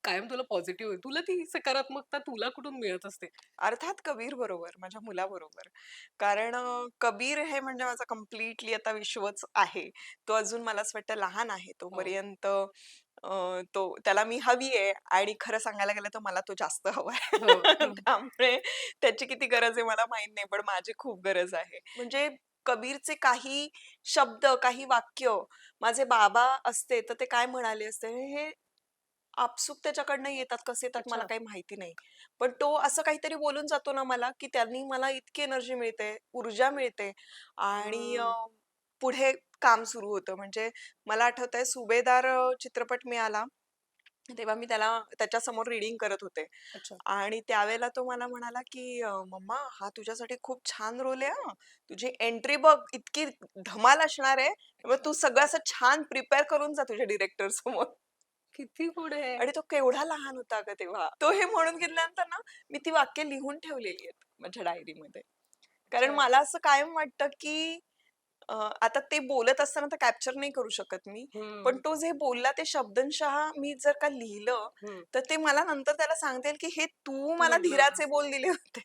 कायम तुला पॉझिटिव्ह आहे. तुला ती सकारात्मकता तुला कुठून मिळत असते? अर्थात कबीर बरोबर, माझ्या मुलाबरोबर. कारण कबीर हे म्हणजे माझा कंप्लीटली आता विश्वच आहे. तो अजून मला असं वाटतं लहान आहे. हो. तोपर्यंत तो त्याला मी हवी आहे आणि खरं सांगायला गेलं तर मला तो जास्त हवा आहे. हो. हं. त्यामुळे त्याची किती गरज आहे मला माहीत नाही, पण माझी खूप गरज आहे. म्हणजे कबीरचे काही शब्द, काही वाक्य माझे बाबा असते तर ते काय म्हणाले असते, हे आपसूक त्याच्याकडनं येतात, कसे येतात मला अच्छा. काही माहिती नाही. पण तो असं काहीतरी बोलून जातो ना मला, की त्यांनी मला इतकी एनर्जी मिळते, ऊर्जा मिळते आणि हं. पुढे काम सुरू होतं. म्हणजे मला आठवतंय सुभेदार चित्रपट मिळाला, तेव्हा मी त्याला त्याच्यासमोर रीडिंग करत होते अच्छा. आणि त्यावेळेला तो मला म्हणाला, की "मम्मा हा तुझ्यासाठी खूप छान रोल आहे हां. तुझी एंट्री बघ इतकी धमाल असणार आहे. मग अच्छा. तू सगळं असं छान प्रिपेअर करून जा तुझ्या डिरेक्टर समोर." किती पुढे आहे. आणि तो केवढा लहान होता गं तेव्हा. तो हे म्हणून गेल्यानंतर ना, मी ती वाक्य लिहून ठेवलेली आहेत माझ्या डायरीमध्ये. कारण अच्छा. मला असं कायम वाटतं, की आता ते बोलत असताना तर कॅप्चर नाही करू शकत मी. पण हं. तो जे बोलला ते शब्दशः मी जर का लिहिलं, हं. तर ते मला नंतर त्याला सांगता येईल, की हे तू तू मला म्हटलं धीराचे होतंस. बोल दिले होते.